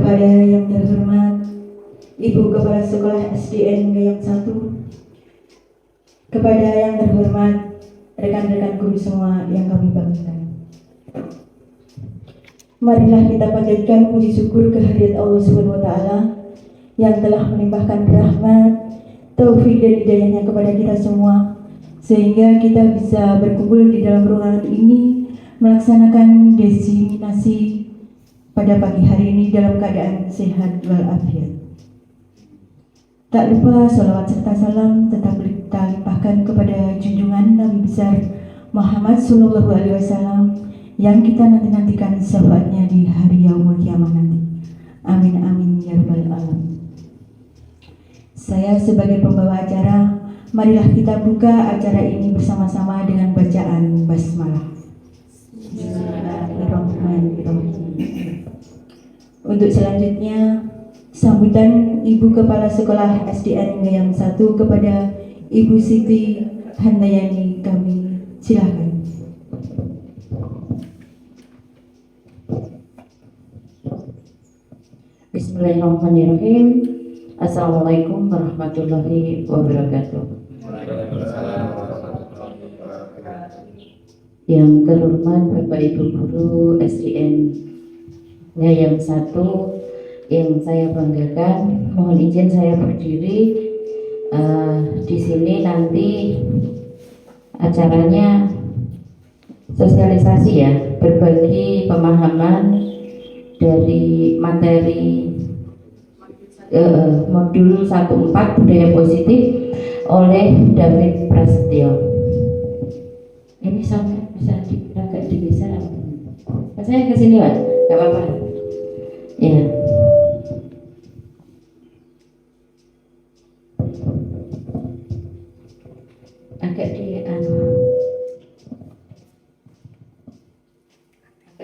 Kepada yang terhormat Ibu Kepala Sekolah SDN Gayam 1, kepada yang terhormat rekan-rekan guru semua yang kami banggakan. Marilah kita panjatkan puji syukur kehadirat Allah Subhanahu wa taala yang telah melimpahkan rahmat, taufik dan hidayahnya kepada kita semua, sehingga kita bisa berkumpul di dalam ruangan ini melaksanakan diseminasi pada pagi hari ini dalam keadaan sehat walafiat. Tak lupa salawat serta salam tetap kita limpahkan kepada junjungan Nabi besar Muhammad Sallallahu Alaihi Wasallam yang kita nanti-nantikan syafaatnya di hari yaumul kiamah nanti. Amin amin ya rabbal alamin. Saya sebagai pembawa acara, marilah kita buka acara ini bersama-sama dengan bacaan basmalah. Bismillahirrahmanirrahim. Untuk selanjutnya, sambutan Ibu Kepala Sekolah SDN Gayam 1 kepada Ibu Siti Handayani, kami silakan. Bismillahirrahmanirrahim. Assalamualaikum warahmatullahi wabarakatuh. Yang terhormat Bapak Ibu Guru SDN Gayam 1 yang saya banggakan, mohon izin saya berdiri. Di sini nanti acaranya sosialisasi ya, berbagi pemahaman dari materi modul 14 budaya positif oleh David Prasetyo. Ini sampai bisa agak digeser. Saya ke sini, Pak. Enggak apa-apa. Ya. Agak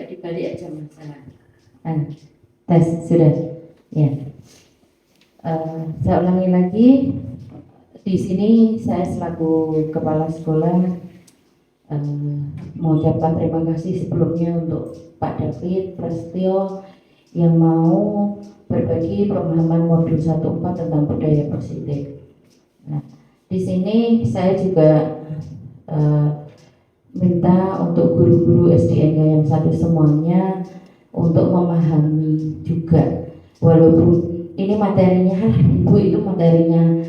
dibalik aja masalah. Tes sudah. Ya. Saya ulangi lagi. Di sini saya selaku kepala sekolah mengucapkan terima kasih sebelumnya untuk Pak David Prasetyo yang mau berbagi pemahaman modul 14 tentang budaya positif. Nah, di sini saya juga minta untuk guru-guru SDN Gayam 1 semuanya untuk memahami juga, walaupun ini materinya Ibu itu materinya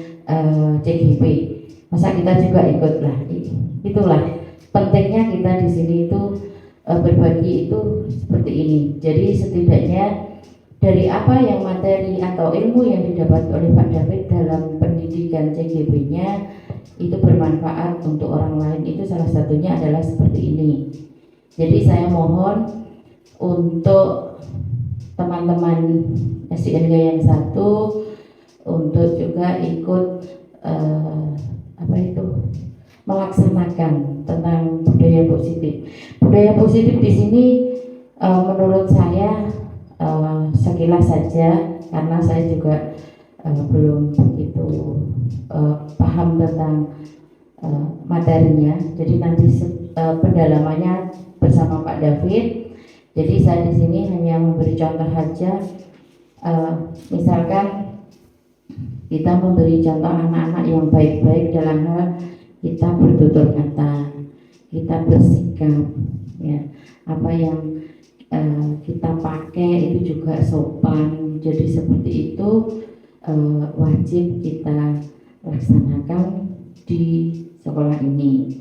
CGP, masa kita juga ikut lah. Itulah pentingnya kita di sini itu berbagi itu seperti ini. Jadi setidaknya dari apa yang materi atau ilmu yang didapat oleh Pak David dalam pendidikan CGP-nya itu bermanfaat untuk orang lain, itu salah satunya adalah seperti ini. Jadi saya mohon untuk teman-teman SDN Gayam 1 untuk juga ikut melaksanakan tentang budaya positif. Budaya positif di sini menurut saya sekilas saja, karena saya juga belum begitu paham tentang materinya. Jadi nanti pendalamannya bersama Pak David. Jadi saya di sini hanya memberi contoh saja. Misalkan kita memberi contoh anak-anak yang baik-baik dalam hal kita bertutur kata, kita bersikap, ya, apa yang kita pakai itu juga sopan. Jadi seperti itu wajib kita laksanakan di sekolah ini.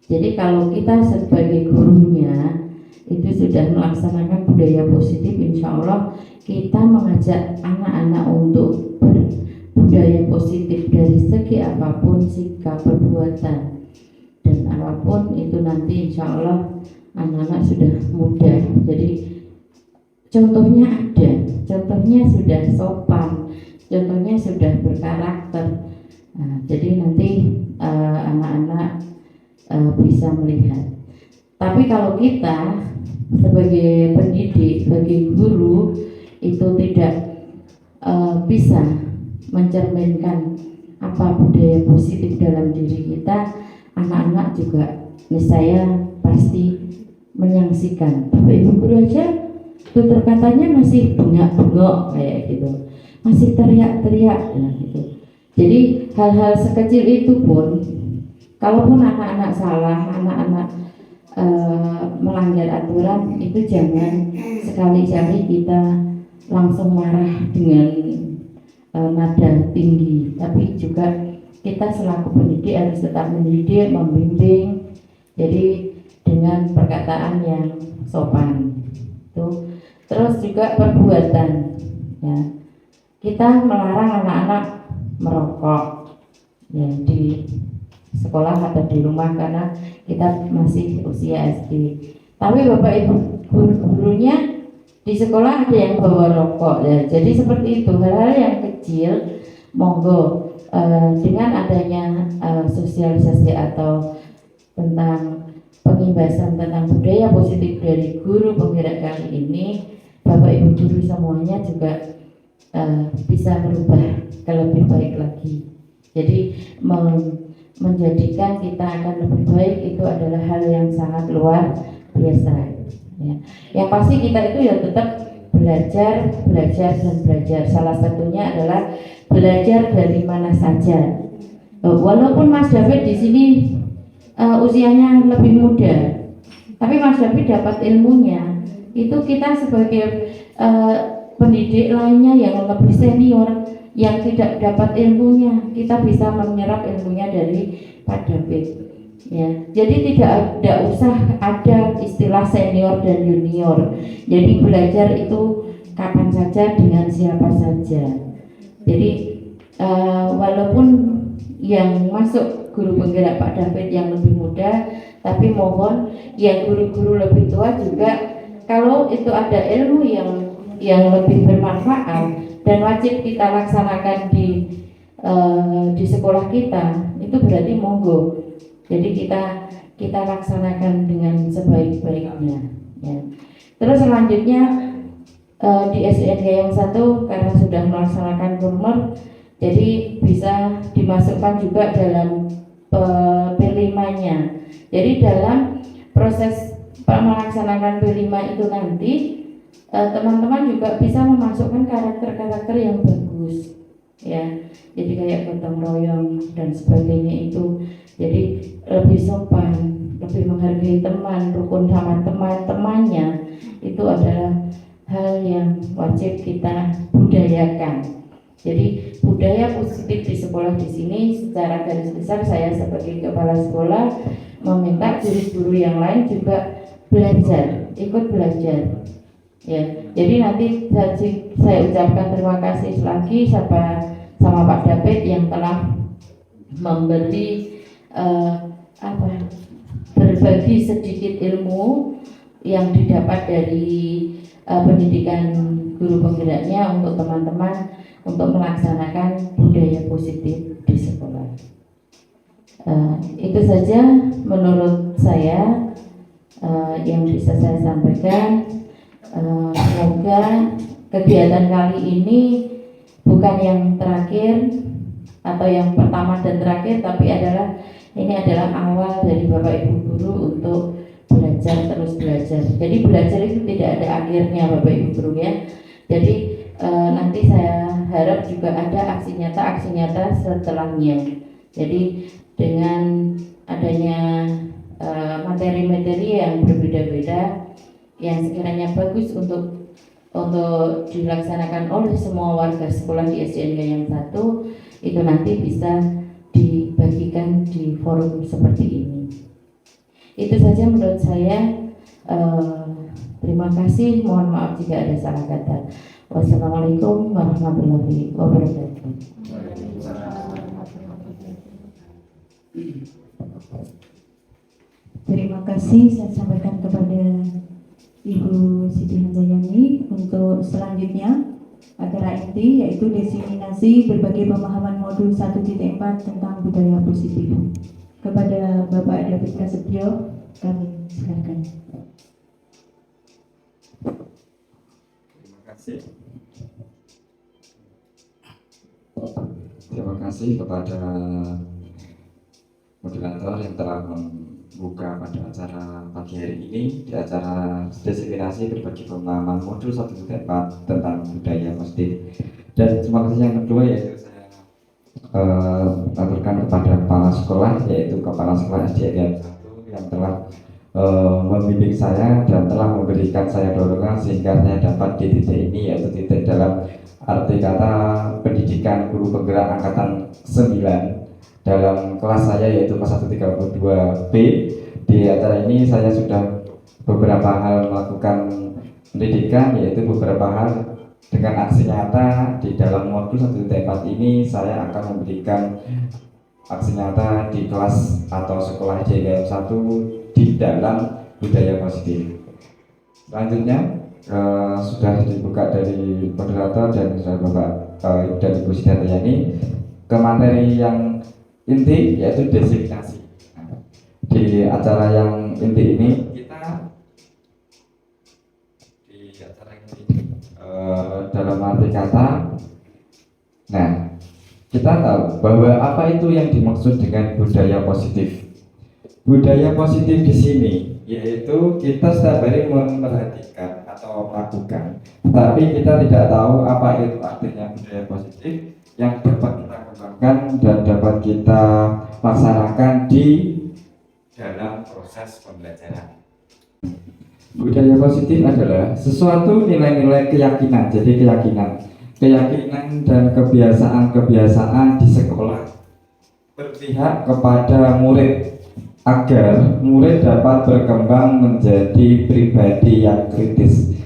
Jadi kalau kita sebagai gurunya itu sudah melaksanakan budaya positif, insya Allah kita mengajak anak-anak untuk berbudaya positif dari segi apapun sikap, perbuatan, dan apapun itu nanti insya Allah anak-anak sudah mudah. Jadi contohnya ada, contohnya sudah sopan, contohnya sudah berkarakter. Nah, jadi nanti anak-anak bisa melihat. Tapi kalau kita sebagai pendidik, sebagai guru itu tidak bisa mencerminkan apa budaya positif dalam diri kita, anak-anak juga niscaya pasti menyaksikan. Bapak Ibu guru aja tutur katanya masih bengak-bengok kayak gitu, masih teriak-teriak gitu. Jadi hal-hal sekecil itu pun, kalaupun anak-anak salah, anak-anak melanggar aturan, itu jangan sekali-kali kita langsung marah dengan nada tinggi, tapi juga kita selaku pendidik harus tetap mendidik, membimbing, jadi dengan perkataan yang sopan. Tuh. Terus juga perbuatan, ya. Kita melarang anak-anak merokok, ya, di sekolah atau di rumah karena kita masih usia SD. Tapi bapak ibu gurunya di sekolah ada yang bawa rokok, ya. Jadi seperti itu, hal-hal yang kecil, monggo dengan adanya sosialisasi atau tentang pengimbasan tentang budaya positif dari guru penggerak kali ini, bapak ibu guru semuanya juga bisa berubah ke lebih baik lagi. Jadi menjadikan kita akan lebih baik itu adalah hal yang sangat luar biasa, ya. Yang pasti kita itu ya tetap belajar dan belajar. Salah satunya adalah belajar dari mana saja. Walaupun Mas David di sini usianya lebih muda, tapi Mas David dapat ilmunya itu kita sebagai pendidik lainnya yang lebih senior yang tidak dapat ilmunya, kita bisa menyerap ilmunya dari Pak David, ya. Jadi tidak usah ada istilah senior dan junior. Jadi belajar itu kapan saja dengan siapa saja. Jadi walaupun yang masuk guru penggerak Pak David yang lebih muda, tapi mohon yang guru-guru lebih tua juga, kalau itu ada ilmu yang lebih bermanfaat dan wajib kita laksanakan di sekolah kita, itu berarti monggo. Jadi kita laksanakan dengan sebaik-baiknya, ya. Terus selanjutnya di SDNG yang 1 karena sudah melaksanakan kurmer, jadi bisa dimasukkan juga dalam P5-nya. Jadi dalam proses melaksanakan P5 itu nanti teman-teman juga bisa memasukkan karakter-karakter yang bagus, ya. Jadi kayak gotong royong dan sebagainya itu. Jadi lebih sopan, lebih menghargai teman, rukun sama teman-temannya, itu adalah hal yang wajib kita budayakan. Jadi budaya positif di sekolah di sini secara garis besar saya sebagai kepala sekolah meminta guru-guru yang lain juga belajar, ikut belajar. Ya, jadi nanti saya ucapkan terima kasih lagi sama Pak David yang telah memberi berbagi sedikit ilmu yang didapat dari pendidikan guru penggeraknya untuk teman-teman untuk melaksanakan budaya positif di sekolah. Itu saja menurut saya yang bisa saya sampaikan. Semoga kegiatan kali ini bukan yang terakhir atau yang pertama dan terakhir, tapi ini adalah awal dari Bapak Ibu guru untuk belajar terus belajar. Jadi belajar itu tidak ada akhirnya Bapak Ibu guru, ya. Jadi nanti saya harap juga ada aksi nyata setelahnya. Jadi dengan adanya materi-materi yang berbeda-beda yang sekiranya bagus untuk dilaksanakan oleh semua warga sekolah di SDNG yang 1, itu nanti bisa dibagikan di forum seperti ini. Itu saja menurut saya. Terima kasih, mohon maaf jika ada salah kata. Wassalamualaikum warahmatullahi wabarakatuh. Terima kasih saya sampaikan kepada Ibu Siti Hanzayani. Untuk selanjutnya acara inti yaitu diseminasi berbagai pemahaman modul 1.4 tentang budaya positif. Kepada Bapak David Prasetyo kami silakan. Terima kasih kepada moderator yang telah buka pada acara pagi hari ini di acara diseminasi berbagi pengalaman modul 1-4 tentang budaya positif. Dan terima kasih yang kedua yaitu saya aturkan kepada kepala sekolah, yaitu kepala sekolah SDN 1 yang telah membimbing saya dan telah memberikan saya dorongan sehingga saya dapat di titik ini, yaitu titik dalam arti kata pendidikan guru penggerak angkatan 9 dalam kelas saya, yaitu kelas 132B. Di acara ini saya sudah beberapa hal melakukan pendidikan, yaitu beberapa hal dengan aksi nyata. Di dalam modul 1-4 ini saya akan memberikan aksi nyata di kelas atau sekolah JKM 1 di dalam budaya positif. Selanjutnya sudah dibuka dari moderator dan sudah Bapak dan Ibu Sidartayani ke materi yang inti, yaitu diseminasi. Di acara yang inti ini dalam arti kata, nah kita tahu bahwa apa itu yang dimaksud dengan budaya positif. Budaya positif di sini yaitu kita setiap hari memperhatikan atau melakukan, tapi kita tidak tahu apa itu artinya budaya positif yang dapat kita kembangkan dan dapat kita laksanakan di dalam proses pembelajaran. Budaya positif adalah sesuatu nilai-nilai keyakinan, jadi keyakinan dan kebiasaan-kebiasaan di sekolah berpihak kepada murid agar murid dapat berkembang menjadi pribadi yang kritis,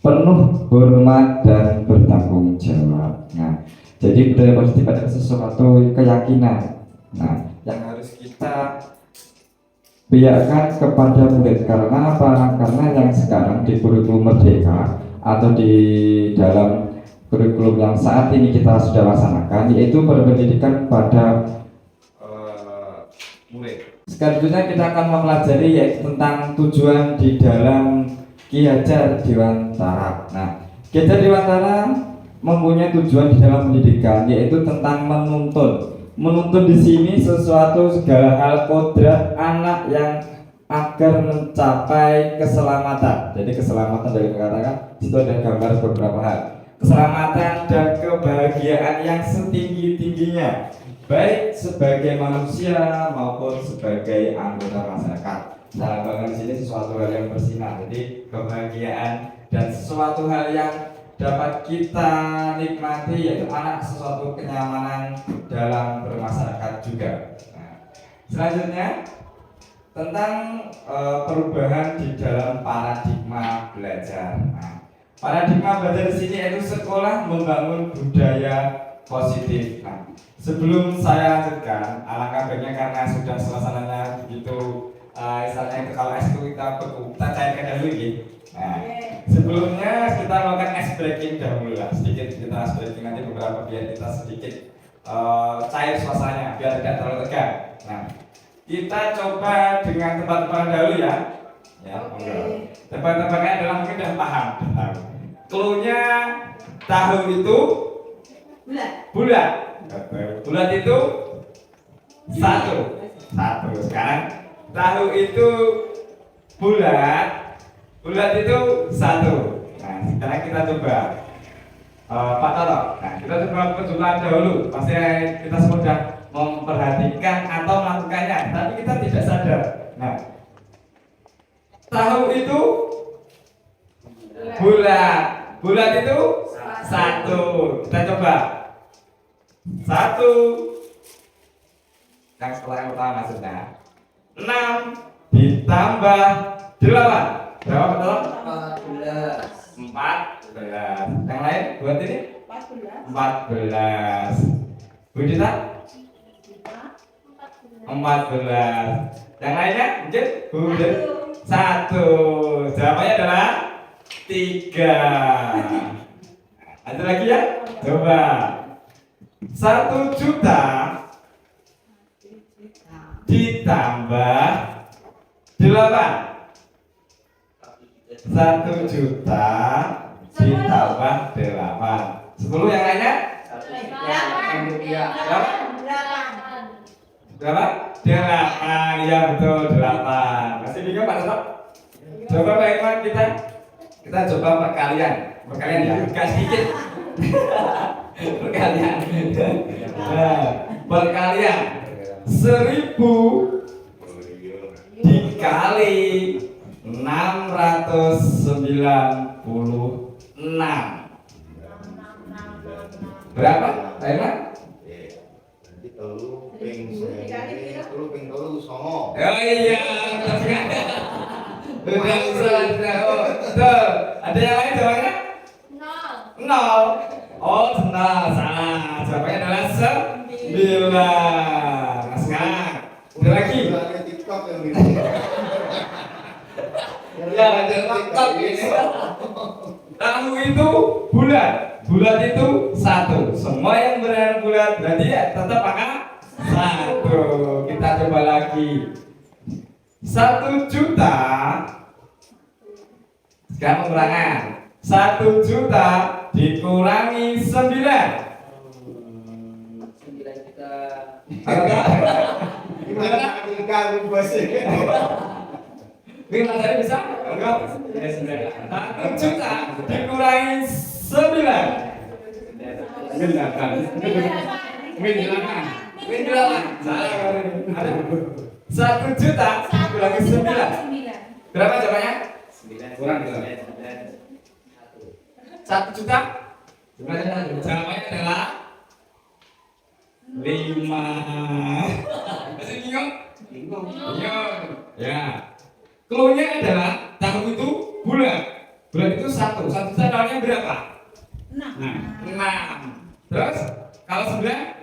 penuh hormat dan bertanggung jawab. Nah, jadi budaya positif adalah sesuatu keyakinan, nah, yang harus kita biarkan kepada murid. Karena apa? Karena yang sekarang di kurikulum Merdeka atau di dalam kurikulum yang saat ini kita sudah laksanakan, yaitu berpendidikan pada murid. Selanjutnya kita akan mempelajari yaitu tentang tujuan di dalam Ki Hajar Dewantara. Nah, Ki Hajar Dewantara mempunyai tujuan di dalam pendidikan, yaitu tentang menuntun. Menuntun di sini sesuatu segala hal kodrat anak yang agar mencapai keselamatan. Jadi keselamatan dari mengatakan itu ada gambar beberapa hal. Keselamatan dan kebahagiaan yang setinggi-tingginya, baik sebagai manusia maupun sebagai anggota masyarakat. Nah, bahkan di sini sesuatu hal yang bersinar. Jadi kebahagiaan dan sesuatu hal yang dapat kita nikmati, yaitu anak sesuatu kenyamanan dalam bermasyarakat juga. Nah, selanjutnya tentang perubahan di dalam paradigma belajar. Nah, paradigma belajar di sini yaitu sekolah membangun budaya positif. Nah, sebelum saya lanjutkan, alangkah baiknya karena sudah suasananya begitu, misalnya itu kalau es itu kita cairkan dulu gitu. Nah, sebelumnya kita melakukan ice breaking dahulu lah, sedikit kita ice breaking nanti beberapa biar kita sedikit cair suasananya biar tidak terlalu tegang. Nah, kita coba dengan tebak-tebakan dahulu ya. Ya, tebak-tebakannya adalah mungkin udah paham. Cluenya tahu itu bulat. Bulat itu satu. Sekarang tahu itu bulat. Bulat itu satu. Nah, sekarang kita coba Pak Toto. Nah, kita coba penjelasan dahulu. Pasti kita sudah memperhatikan atau melakukannya, tapi kita tidak sadar. Nah, tahu itu bulat. Bulat itu satu. Kita coba satu. Yang setelah yang pertama maksudnya 6 ditambah 8. Berapa betul? 14. Yang lain buat ini? 14. Bu Dita? 14. Yang lainnya? Mungkin? Bu Dita? 1. Jawabannya adalah 3. Lanjut lagi ya? Coba 1 juta ditambah 8. 1 juta ditambah 8. 10 yang lainnya? Berapa? Delapan, ya betul 8. Masih bingung Pak Toto? Coba Pak Irman kita coba perkalian ya, agak sedikit. Perkalian. Nah, perkalian 1000 dikali 696. Berapa? Pak Irman? Oh iya, betul. Ada yang lain jawabannya? 0. Oh, benar, salah. Jawabannya adalah 9. Nah, sekarang udah lagi. Ya, ada TikTok ini. Tahu itu bulat. Bulat itu 1. Semua yang benar bulat berarti ya tetap angka 1. Kita coba lagi. 1 juta. Sekarang pengurangan. 1 juta dikurangi 9. 9 juta. Gimana? Gimana tadi bisa? Enggak. 1 juta dikurangi 9. Min 8. Salah. 1 juta dikurangi 9. Berapa jawabannya? 9. Kurang 1 juta? Jawabannya adalah 5. Masih bingung? Bingung. Ya. Clue-nya adalah tahu itu bulat. Bulat itu 1. 1 juta nolnya berapa? 6. Terus kalau 9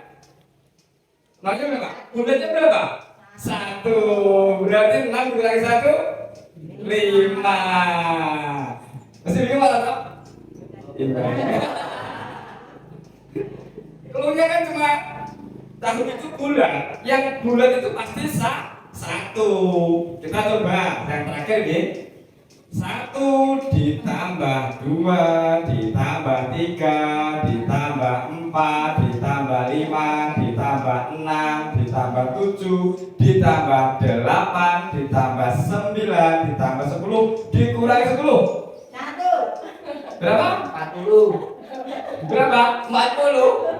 nolnya berapa? Bulatnya berapa? 1. Berarti 6 dikurangi 1 5. Masih bingung Pak Toto? Clue-nya kan cuma tahu itu bulat. Yang bulat itu pasti 1. Kita coba yang terakhir nih. 1 ditambah 2 ditambah 3 ditambah 4 ditambah 5 ditambah 6 ditambah 7 ditambah 8 ditambah 9 ditambah 10 dikurangi 10. 1. Berapa? 40. Berapa? 40.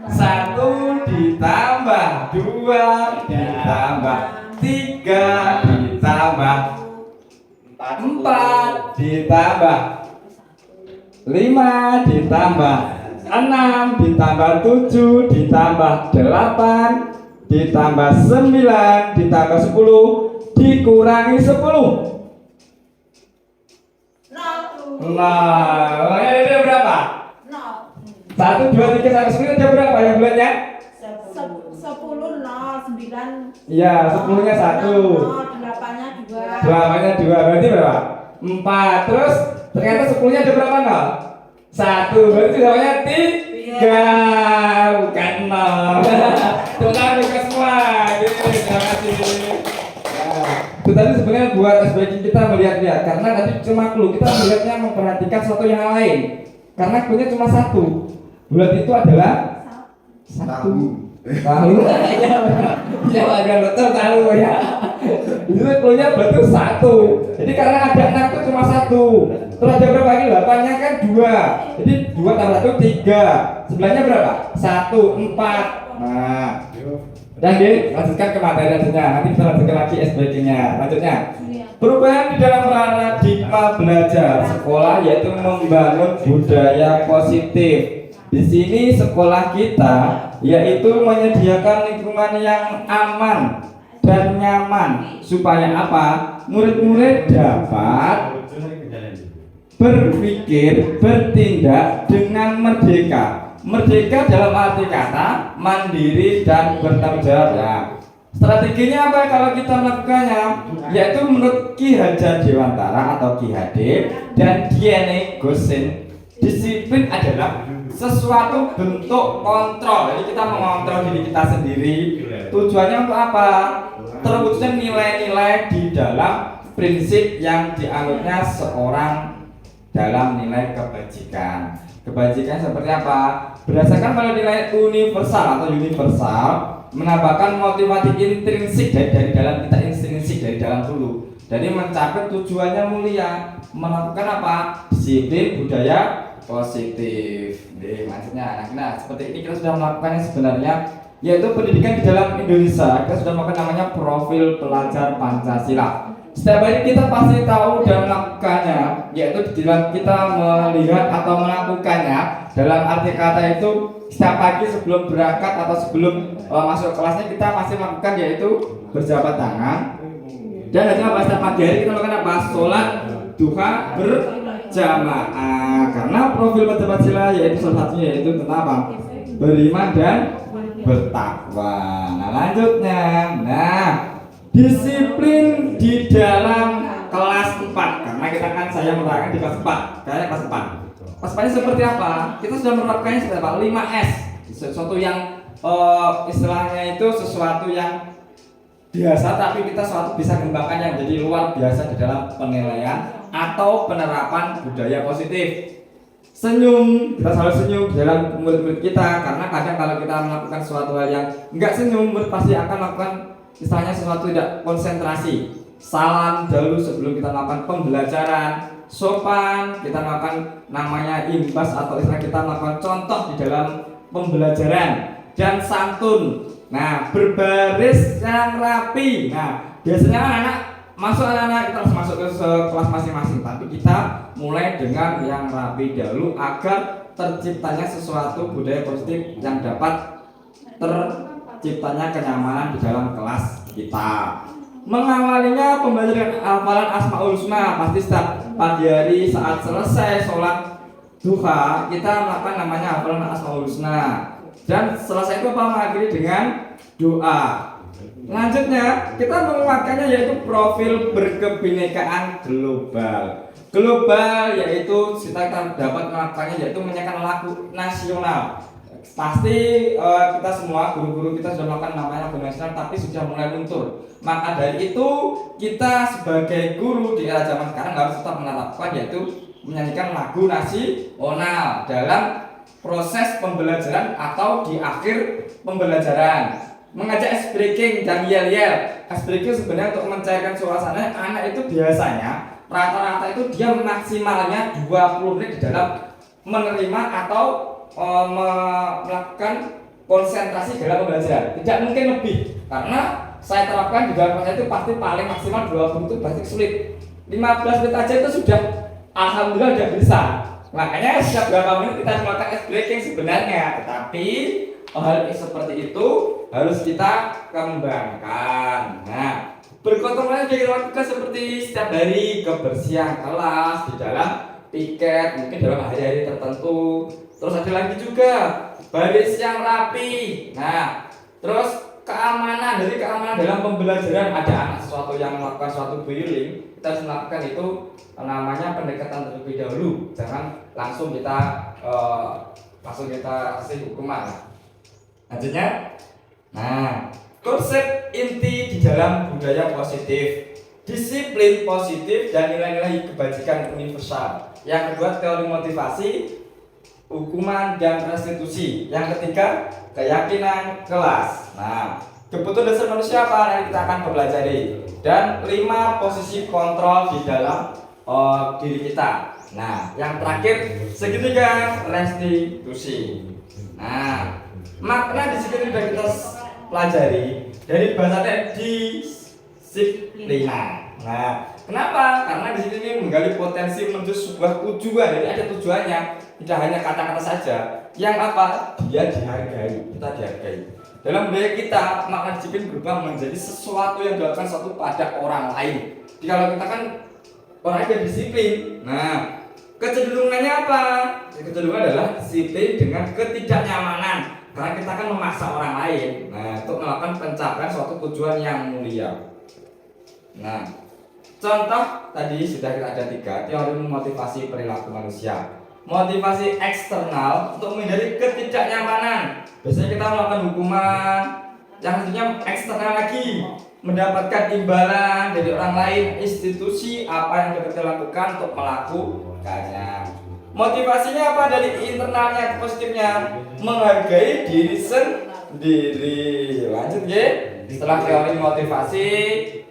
1 ditambah 2 ditambah 3 ditambah 4 ditambah 5 ditambah 6 ditambah 7 ditambah 8 ditambah 9 ditambah 10 dikurangi 10. Nah, ini ada berapa? 1, 2, 3 sampai 10 ada berapa yang bulatnya? 10 9. Iya, 10-nya 1. 8-nya 2. 8-nya 2, berarti berapa? 4. Terus ternyata 10-nya ada berapa nol? 1. Berarti jawabannya 3. Bukan 0. Tepuk tangan buat semua. Terima kasih. Itu tadi sebenarnya buat SBK kita melihat-lihat, karena tadi cuma clue, kita melihatnya memperhatikan sesuatu yang lain. Karena clue-nya cuma 1. Bulat itu adalah 1. Tahu? Ya, agak betul tahu ya. Itu clue-nya betul 1. Jadi karena ada 6 itu cuma 1. Terus ada berapa lagi? 8-nya kan 2. Jadi 2 tambah 1 3. Sebelahnya berapa? 1 4. Nah, dan lanjutkan ke materi lanjutnya. Nanti kita lanjutkan lagi SBK-nya. Lanjutnya. Perubahan di dalam paradigma belajar sekolah yaitu membangun budaya positif. Di sini sekolah kita yaitu menyediakan lingkungan yang aman dan nyaman supaya apa? Murid-murid dapat berpikir, bertindak dengan merdeka. Merdeka dalam arti kata mandiri dan bertanggung jawab ya. Strateginya apa kalau kita melakukannya? Yaitu menurut Ki Hajar Dewantara atau Ki Hadib dan Diene Gosin, disiplin adalah sesuatu bentuk kontrol. Jadi kita mengontrol diri kita sendiri. Tujuannya untuk apa? Terwujudnya nilai-nilai di dalam prinsip yang dianutnya seorang dalam nilai kebajikan. Kebajikan seperti apa? Berdasarkan pada nilai universal atau universal, menambahkan motivasi intrinsik dari dalam kita, intrinsik dari dalam dulu. Jadi mencapai tujuannya mulia, melakukan apa? Disiplin budaya positif. Maksudnya, nah seperti ini kita sudah melakukannya sebenarnya, yaitu pendidikan di dalam Indonesia. Kita sudah melakukan namanya profil pelajar Pancasila. Setiap hari kita pasti tahu dan melakukannya, yaitu di dalam kita melihat atau melakukannya. Dalam arti kata itu, setiap pagi sebelum berangkat atau sebelum masuk kelasnya kita pasti melakukan, yaitu berjabat tangan. Dan hanya pada setiap pagi hari kita melakukan apa? Sholat duha berjamaah. Karena profil Pancasila yaitu salah satunya yaitu tentang apa? Beriman dan bertakwa. Nah lanjutnya, disiplin di dalam kelas 4. Karena kita kan saya menerangkan di kelas 4. Kayaknya kelas 4. Kelas 4 ini seperti apa? Kita sudah menerapkannya seperti apa? 5S. Sesuatu yang istilahnya itu sesuatu yang biasa, tapi kita suatu bisa kembangkan yang jadi luar biasa di dalam penilaian atau penerapan budaya positif. Senyum, kita selalu senyum di dalam murid-murid kita, karena kadang kalau kita melakukan suatu hal yang enggak senyum, murid pasti akan melakukan istilahnya sesuatu tidak konsentrasi. Salam dahulu sebelum kita melakukan pembelajaran. Sopan, kita melakukan namanya imbas atau istilah kita melakukan contoh di dalam pembelajaran. Dan santun, nah berbaris yang rapi. Nah biasanya anak-anak kita harus masuk ke kelas masing-masing, tapi kita mulai dengan yang rapi dahulu agar terciptanya sesuatu budaya positif yang dapat terciptanya kenyamanan di dalam kelas kita. Mengawalinya pembelajaran hafalan Asmaul Husna. Pasti setiap pagi hari saat selesai sholat duha kita melakukan namanya hafalan Asmaul Husna, dan selesai itu apa? Mengakhiri dengan doa. Selanjutnya kita menguatkannya yaitu profil berkebinekaan global. Global yaitu kita dapat melakukannya yaitu menyanyikan lagu nasional. Pasti kita semua guru-guru kita sudah melakukan namanya lagu nasional, tapi sudah mulai luntur. Maka dari itu kita sebagai guru di era zaman sekarang harus tetap menerapkan yaitu menyanyikan lagu nasional dalam proses pembelajaran atau di akhir pembelajaran. Mengajak ice breaking dan yel-yel. Ice breaking sebenarnya untuk mencairkan suasana. Anak itu biasanya rata-rata itu dia maksimalnya 20 menit di dalam menerima atau melakukan konsentrasi dalam pembelajaran. Tidak mungkin lebih, karena saya terapkan di dalam kelas itu pasti paling maksimal 20 itu pasti sulit. 15 menit aja itu sudah alhamdulillah sudah bisa. Makanya setiap berapa menit kita melakukan ice breaking sebenarnya, tetapi hal seperti itu harus kita kembangkan. Nah, bergotong royong kita lakukan seperti setiap hari kebersihan kelas di dalam piket, mungkin dalam hari-hari tertentu. Terus ada lagi juga baris yang rapi. Nah, terus keamanan, dari keamanan dalam pembelajaran. Ada anak sesuatu yang melakukan suatu bullying, kita harus melakukan itu namanya pendekatan terlebih dahulu. Jangan langsung kita kasih hukuman. Lanjutnya, nah konsep inti di dalam budaya positif, disiplin positif dan nilai-nilai kebajikan universal. Yang kedua teori motivasi, hukuman dan restitusi. Yang ketiga keyakinan kelas. Nah, kebutuhan dasar manusia apa yang kita akan pelajari, dan 5 posisi kontrol di dalam diri kita. Nah, yang terakhir segitiga restitusi. Nah, makna di sini sudah kita pelajari dari bahasanya disiplina. Nah, kenapa? Karena di sini menggali potensi menuju sebuah tujuan. Jadi ada tujuannya, tidak hanya kata-kata saja. Yang apa? Dia dihargai, kita dihargai. Dalam budaya kita, makna disiplin berubah menjadi sesuatu yang dilakukan suatu pada orang lain. Jadi kalau kita kan orang yang disiplin. Nah, kecenderungannya apa? Kecenderungan adalah disiplin dengan ketidaknyamanan. Karena kita akan memaksa orang lain, untuk melakukan pencapaian suatu tujuan yang mulia. Nah, contoh tadi sudah kita ada 3 teori motivasi perilaku manusia. Motivasi eksternal untuk menghindari ketidaknyamanan. Biasanya kita melakukan hukuman. Yang selanjutnya eksternal lagi, mendapatkan imbalan dari orang lain, institusi, apa yang dapat kita lakukan untuk melakukannya. Motivasinya apa dari internalnya, positifnya? Menghargai diri sendiri. Lanjut ya. Setelah teori motivasi,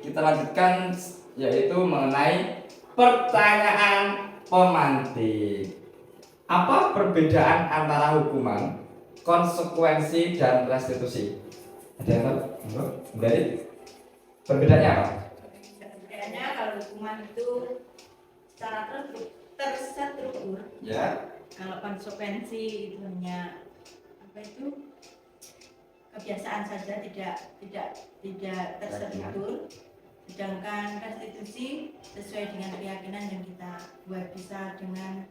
kita lanjutkan yaitu mengenai pertanyaan pemantik. Apa perbedaan antara hukuman, konsekuensi, dan restitusi? Ada yang tahu? Dari perbedaannya apa? Perbedaannya kalau hukuman itu secara terstruktur, Ya. kalau konsekuensi itu hanya apa itu kebiasaan saja, tidak terstruktur. Sedangkan restitusi sesuai dengan keyakinan yang kita buat, bisa dengan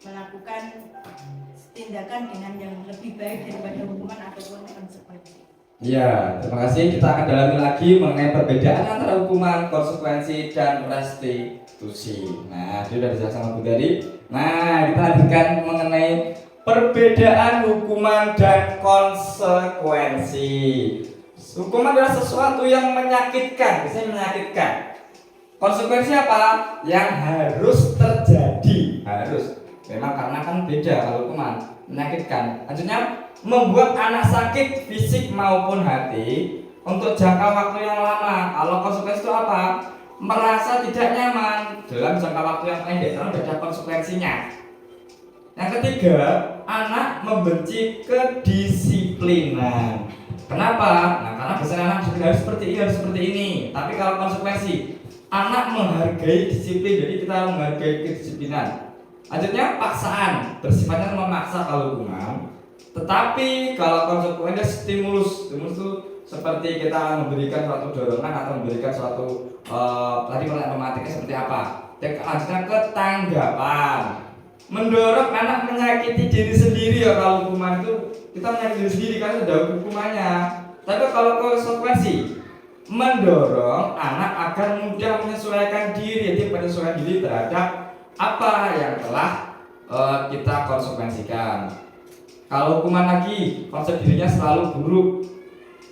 melakukan tindakan dengan yang lebih baik daripada hukuman ataupun konsekuensi. Ya, terima kasih. Kita akan dalami lagi mengenai perbedaan antara hukuman, konsekuensi, dan restitusi. Nah, itu sudah dijelaskan sama Bu Dari. Nah, kita lanjutkan mengenai perbedaan hukuman dan konsekuensi. Hukuman adalah sesuatu yang menyakitkan, biasanya menyakitkan. Konsekuensi apa? Yang harus terjadi, harus. Memang karena kan beda kalau hukuman, menyakitkan. Lanjutnya, membuat anak sakit fisik maupun hati untuk jangka waktu yang lama. Kalau konsekuensi itu apa? Merasa tidak nyaman dalam jangka waktu yang pendek, karena ada konsekuensinya. Yang ketiga, anak membenci kedisiplinan. Kenapa? Nah, karena biasanya anak harus seperti ini, harus seperti ini. Tapi kalau konsekuensi, anak menghargai disiplin, jadi kita menghargai kedisiplinan. Lanjutnya, paksaan, bersifatnya memaksa kalau hukuman. Tetapi kalau konsekuensinya stimulus itu seperti kita memberikan suatu dorongan atau memberikan suatu tadi pematiknya seperti apa. Lanjutnya, ketanggapan, mendorong anak menyakiti diri sendiri. Ya, kalau hukuman itu kita menyakiti diri sendiri karena ada hukumannya. Tapi kalau konsekuensi, mendorong anak agar mudah menyesuaikan diri, jadi menyesuaikan diri terhadap apa yang telah kita konsekuensikan. Kalau hukuman lagi, konsep dirinya selalu buruk.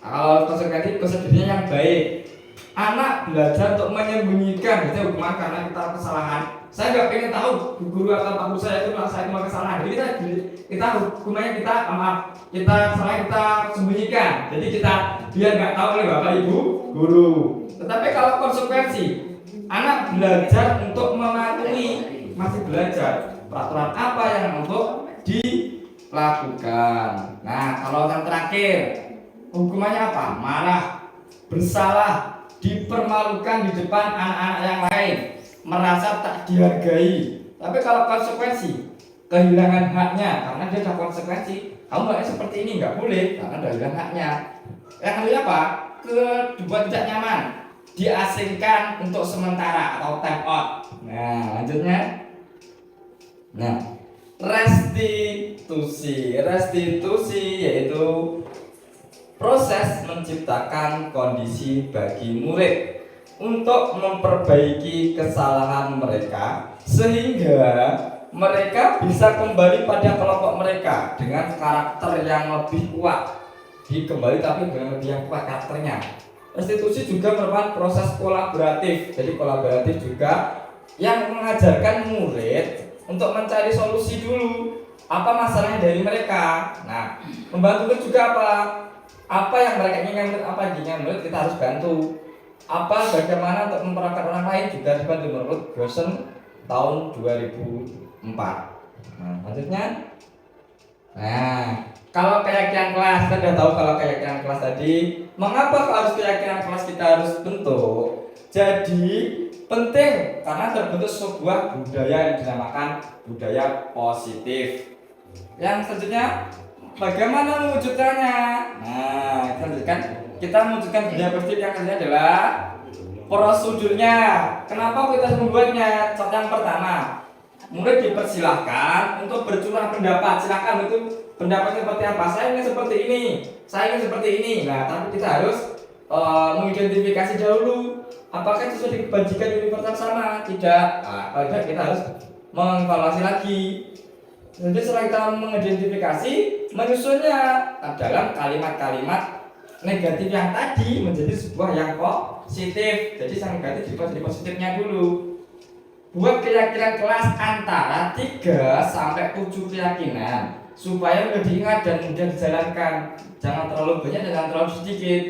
Kalau konsekuensi, konsep dirinya yang baik. Anak belajar untuk menyembunyikan, itu hukuman karena kita kesalahan. Saya nggak pengen tahu guru atau pak guru saya itu melakukan kesalahan. Jadi kita hukumannya kita salah kita sembunyikan. Jadi kita biar nggak tahu oleh bapak ibu guru. Tetapi kalau konsekuensi, anak belajar untuk mematuhi, masih belajar peraturan apa yang untuk dilakukan. Nah, kalau yang terakhir, hukumannya apa? Marah, bersalah, dipermalukan di depan anak-anak yang lain, merasa tak dihargai. Tapi kalau konsekuensi, kehilangan haknya karena dia ada konsekuensi. Kamu haknya seperti ini, nggak boleh karena ada hilang haknya. Yang kedua apa? Kedua, tidak nyaman, diasingkan untuk sementara atau time out. Nah, lanjutnya. Nah, restitusi yaitu proses menciptakan kondisi bagi murid untuk memperbaiki kesalahan mereka sehingga mereka bisa kembali pada kelompok mereka dengan karakter yang lebih kuat. Kembali tapi dengan lebih yang kuat karakternya. Restitusi juga merupakan proses kolaboratif. Jadi kolaboratif juga yang mengajarkan murid untuk mencari solusi dulu. Apa masalahnya dari mereka? Nah, membantu juga apa yang mereka inginkan, apa yang menurut kita harus bantu. Apa bagaimana untuk memperangkat orang lain juga dibantu menurut Gosen tahun 2004. Nah, lanjutnya. Nah, kalau keyakinan kelas, kita sudah tahu kalau keyakinan kelas tadi. Mengapa harus keyakinan kelas kita harus bentuk? Jadi penting karena terbentuk sebuah budaya yang dinamakan budaya positif. Yang selanjutnya, bagaimana mewujudkannya? Nah, kita mewujudkan budaya positif yang kedua adalah prosedurnya. Kenapa kita membuatnya? Contoh yang pertama, murid dipersilahkan untuk bercurah pendapat. Silakan, itu pendapatnya seperti apa? Saya ingin seperti ini, saya ingin seperti ini. Nah, tapi kita harus mengidentifikasi dahulu apakah itu sudah dibagikan universitas sama? Tidak. Nah, kalau tidak kita harus mengevaluasi lagi. Jadi setelah kita mengidentifikasi, menyusunnya dalam kalimat-kalimat negatif yang tadi menjadi sebuah yang positif. Jadi yang negatif jadi positifnya dulu. Buat keyakinan kelas antara 3 sampai 7 keyakinan supaya mudah diingat dan mudah dijalankan. Jangan terlalu banyak dan jangan terlalu sedikit.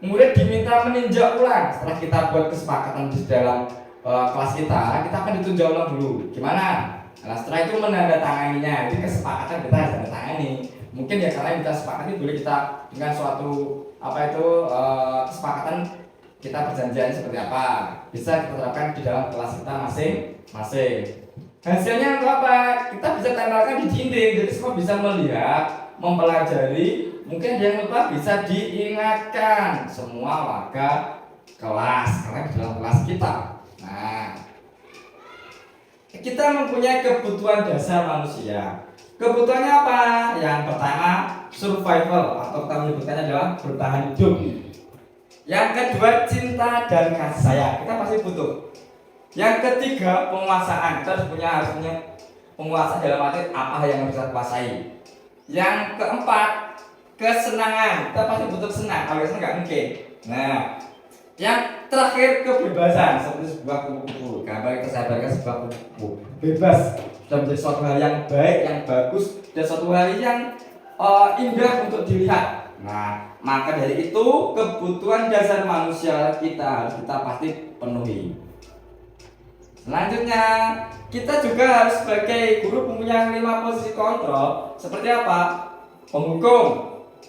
Murid diminta meninjau ulang setelah kita buat kesepakatan di dalam kelas kita akan ditinjau ulang dulu. Gimana? Nah, setelah itu menandatanganinya. Jadi kesepakatan kita harus tanda-tangani. Mungkin ya karena kita sepakati boleh kita dengan suatu kesepakatan kita perjanjian seperti apa bisa kita terapkan di dalam kelas kita masing-masing. Hasilnya untuk apa? Kita bisa tempelkan di dinding, jadi semua bisa melihat, mempelajari. Mungkin yang lupa bisa diingatkan semua warga kelas karena di dalam kelas kita. Nah, kita mempunyai kebutuhan dasar manusia. Kebutuhannya apa? Yang pertama survival atau kita menyebutkannya adalah bertahan hidup. Yang kedua cinta dan kasih sayang, kita pasti butuh. Yang ketiga penguasaan, kita harus punya penguasaan dalam arti apa yang harus kita kuasai. Yang keempat kesenangan, kita pasti butuh senang, kalau senang nggak mungkin. Nah, yang terakhir kebebasan, seperti sebuah kupu-kupu. Gambar kita sabarkan sebuah kupu-kupu bebas dan menjadi suatu hal yang baik, yang bagus, dan suatu hal yang indah untuk dilihat. Nah, maka dari itu kebutuhan dasar manusia kita harus kita pasti penuhi. Selanjutnya, kita juga harus sebagai guru mempunyai 5 posisi kontrol. Seperti apa? Penghukum,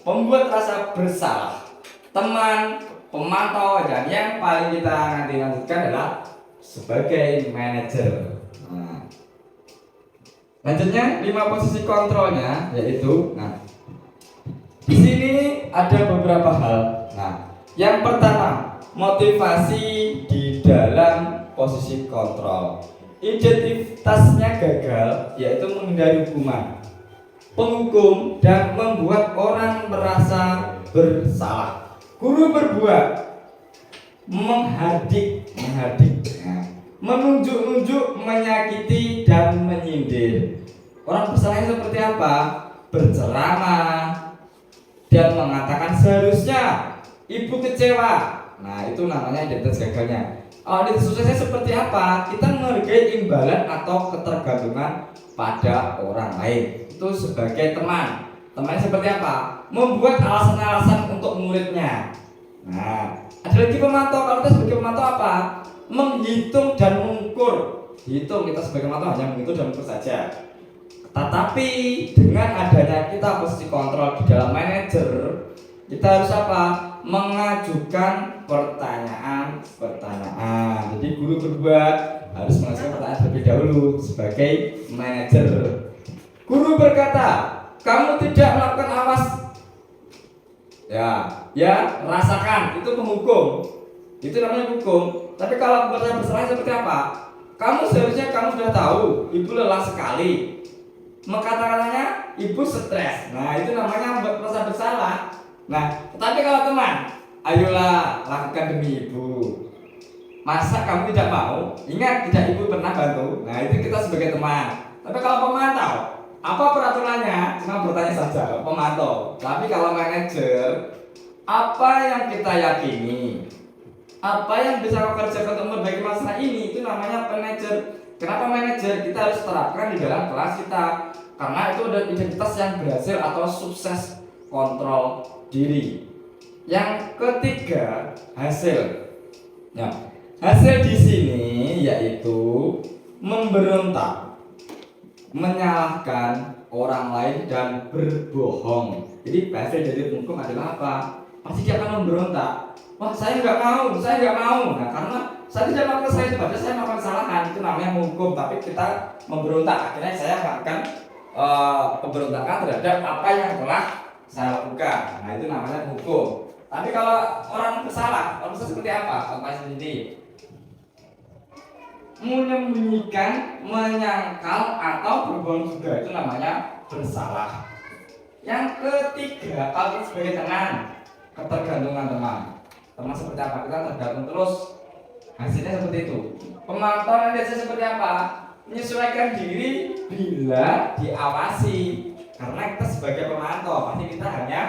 pembuat rasa bersalah, teman, pemantau, dan yang paling kita nanti lanjutkan adalah sebagai manajer. Nah, lanjutnya 5 posisi kontrolnya yaitu, di sini ada beberapa hal. Nah, yang pertama motivasi di dalam posisi kontrol. Identitasnya gagal, yaitu menghindari hukuman, penghukum, dan membuat orang merasa bersalah. Guru berbuat menghadik, menunjuk-nunjuk, menyakiti, dan menyindir. Orang bersalahnya seperti apa? Berceramah dan mengatakan seharusnya ibu kecewa. Nah, itu namanya identitas gagalnya. Identitas suksesnya seperti apa? Kita menghargai imbalan atau ketergantungan pada orang lain. Itu sebagai teman. Temannya seperti apa? Membuat alasan-alasan untuk muridnya. Nah, ada lagi pemantau. Kalau kita sebagai pemantau apa? Menghitung dan mengukur. Hitung, kita sebagai pemantau hanya menghitung dan mengukur saja. Tetapi dengan adanya kita posisi kontrol di dalam manajer, kita harus apa? Mengajukan pertanyaan. Jadi guru berbuat harus mengajukan pertanyaan terlebih dahulu sebagai manajer. Guru berkata, kamu tidak melakukan awas. Ya, rasakan. Itu penghukum. Itu namanya hukum. Tapi kalau pertanyaan bersalah seperti apa? Kamu seharusnya sudah tahu, ibu lelah sekali. Kata-katanya ibu stres. Nah, itu namanya merasa bersalah. Nah, tetapi kalau teman, ayolah lakukan demi ibu. Masa kamu tidak mau? Ingat, tidak ibu pernah bantu. Nah, itu kita sebagai teman. Tapi kalau pemantau, apa peraturannya? Cuma bertanya saja, pemantau. Tapi kalau manajer, apa yang kita yakini, apa yang bisa kau kerjakan untuk memperbaiki masalah ini, itu namanya manajer. Kenapa manajer? Kita harus terapkan di dalam kelas kita. Karena itu adalah identitas yang berhasil atau sukses kontrol diri. Yang ketiga, hasil. Ya, hasil di sini yaitu memberontak, menyalahkan orang lain dan berbohong. Jadi hasil dari hukum adalah apa? Pasti dia akan memberontak. Wah, saya nggak mau. Nah, karena saya tidak melakukan saya itu, saya melakukan kesalahan, itu namanya menghukum. Tapi kita memberontak, akhirnya saya melakukan pemberontakan terhadap apa yang telah saya lakukan. Nah, itu namanya hukum. Tapi kalau orang bersalah, seperti apa? Contohnya sendiri, menyembunyikan, menyangkal, atau berbohong juga, itu namanya bersalah. Yang ketiga, kalau sebagai teman, ketergantungan teman. Teman seperti apa? Kita tergantung terus. Hasilnya seperti itu. Pemantauan biasanya seperti apa? Menyesuaikan diri bila diawasi. Karena kita sebagai pemantau pasti kita hanya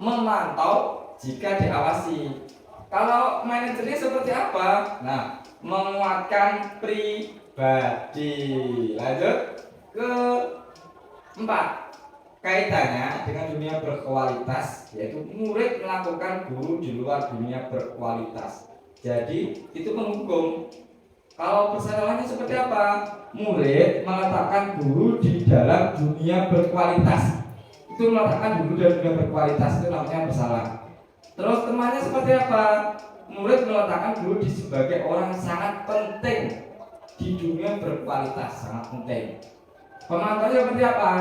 memantau jika diawasi. Kalau manajernya seperti apa? Nah, menguatkan pribadi. Lanjut ke 4. Kaitannya dengan dunia berkualitas, yaitu murid melakukan guru di luar dunia berkualitas. Jadi itu menghukum. Kalau persoalannya seperti apa? Murid meletakkan guru di dalam dunia berkualitas. Itu meletakkan guru dalam dunia berkualitas, itu namanya bersalah. Terus temannya seperti apa? Murid meletakkan guru di sebagai orang yang sangat penting di dunia berkualitas, sangat penting. Pemantaunya seperti apa?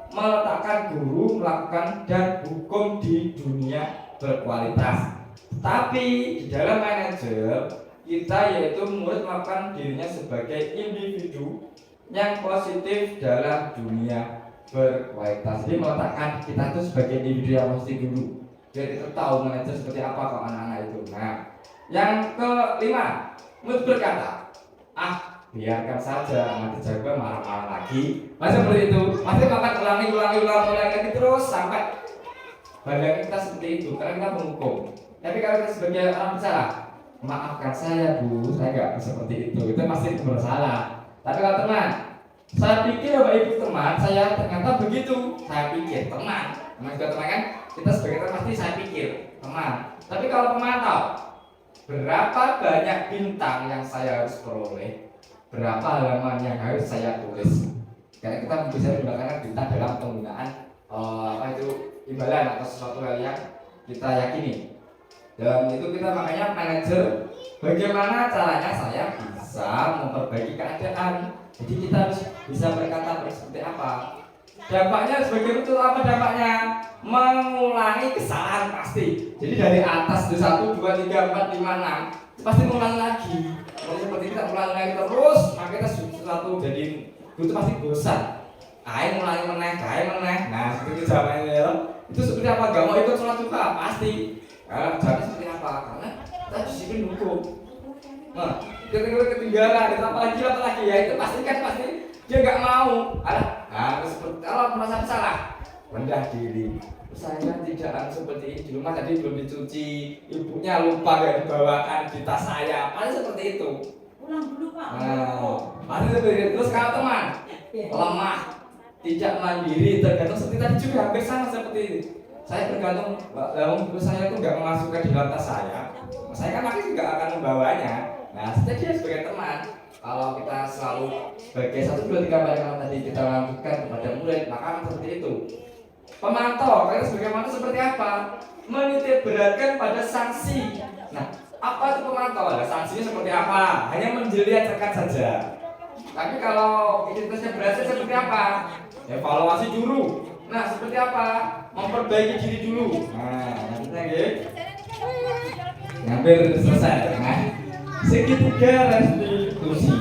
Meletakkan guru melakukan dan hukum di dunia berkualitas. Tapi di dalam manajer kita yaitu murid melakukan dirinya sebagai individu yang positif dalam dunia berkualitas. Jadi meletakkan kita itu sebagai individu yang positif dulu. Biar kita tahu manajer seperti apa kok anak-anak itu. Nah, yang kelima, murid berkata, biarkan saja, nanti jawaban marah-marah lagi. Masih seperti itu, masih akan ulangi lagi terus sampai badan kita seperti itu, karena kita menghukum. Tapi kalau kita sebagai orang bersalah, maafkan saya Bu, saya nggak seperti itu pasti bersalah. Tapi kalau teman, saya pikir Bapak Ibu teman, saya ternyata begitu. Saya pikir teman juga teman kan, kita sebagai teman pasti saya pikir teman. Tapi kalau pemantau, berapa banyak bintang yang saya harus peroleh? Berapa halaman yang harus saya tulis? Karena kita bisa menggunakan bintang dalam penggunaan imbalan atau sesuatu hal yang kita yakini. Dalam itu kita makanya manajer, bagaimana caranya saya bisa memperbaiki keadaan. Jadi kita harus bisa berkata seperti apa. Dampaknya sebagai betul apa dampaknya? Mengulangi kesalahan pasti. Jadi dari atas 1, 2, 3, 4, 5, 6 pasti mengulangi lagi. Kalau seperti kita ulangi lagi terus, maka kita sesuatu jadi itu pasti bosan. Mulai meneh. Nah, seperti zamannya ya. Itu seperti apa? Gak mau ikut sholat juga pasti. Jadi seperti apa? Karena kita disiplin hukum. Nah, ketinggalan, apalagi ya itu pasti dia nggak mau. Seperti kalau merasa bersalah, rendah diri. Saya tidak seperti ini di rumah tadi belum dicuci, ibunya lupa nggak dibawakan di tas saya, pasti seperti itu. Ulang dulu Pak. Pasti seperti itu. Terus kalau teman lemah, tidak mandiri, tergantung seperti tadi juga hampir sama seperti ini. Saya tergantung, ibu saya itu nggak memasukkan di dalam tas saya kan pasti juga akan membawanya. Nah, jadi sebagai teman, kalau kita selalu sebagai 1, 2, 3 yang tadi kita lakukan kepada murid, maka seperti itu. Pemantau, kita sebagai pemantau seperti apa? Menitik beratkan pada sanksi. Nah, apa itu pemantau? Sanksinya seperti apa? Hanya menjeliatkan saja. Tapi kalau identitasnya berhasil seperti apa? Evaluasi dulu. Nah, seperti apa? Memperbaiki diri dulu. Nah, nantinya gitu. Hampir selesai. Nah, segitiga restitusi.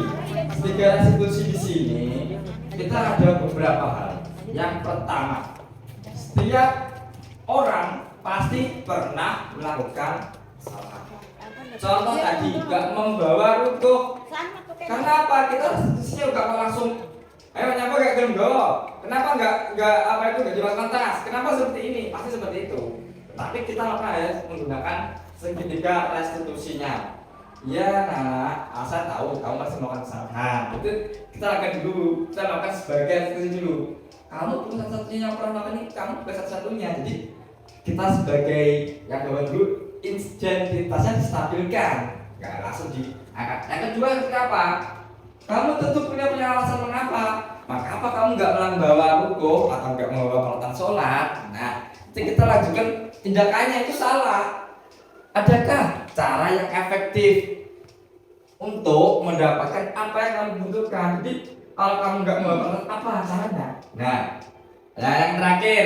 Segitiga restitusi di sini kita ada beberapa hal. Yang pertama, setiap orang pasti pernah melakukan salah. Contoh tadi, nggak membawa ruko. Kenapa kita restitusinya nggak langsung? Ayo nyapa gak gelem. Kenapa nggak dimasukkan tas? Kenapa seperti ini? Pasti seperti itu. Tapi kita harus menggunakan segitiga restitusinya. Ya nak, saya tahu kamu masih melakukan kesalahan. Itu kita lakukan dulu. Kita lakukan sebagai restitusi dulu. Kamu bukan satu-satunya yang pernah melakukan ini. Kamu bukan satu-satunya. Jadi kita sebagai yang bawa dulu, identitasnya distabilkan. Nggak langsung diangkat. Yang kedua seperti apa? Kamu tentu punya alasan mengapa. Maka apa kamu nggak membawa ruko atau nggak membawa peralatan sholat? Nah, kita lanjutkan tindakannya itu salah. Adakah cara yang efektif untuk mendapatkan apa yang kamu butuhkan? Jadi kalau kamu nggak membawa peralatan, apa caranya? Nah, yang terakhir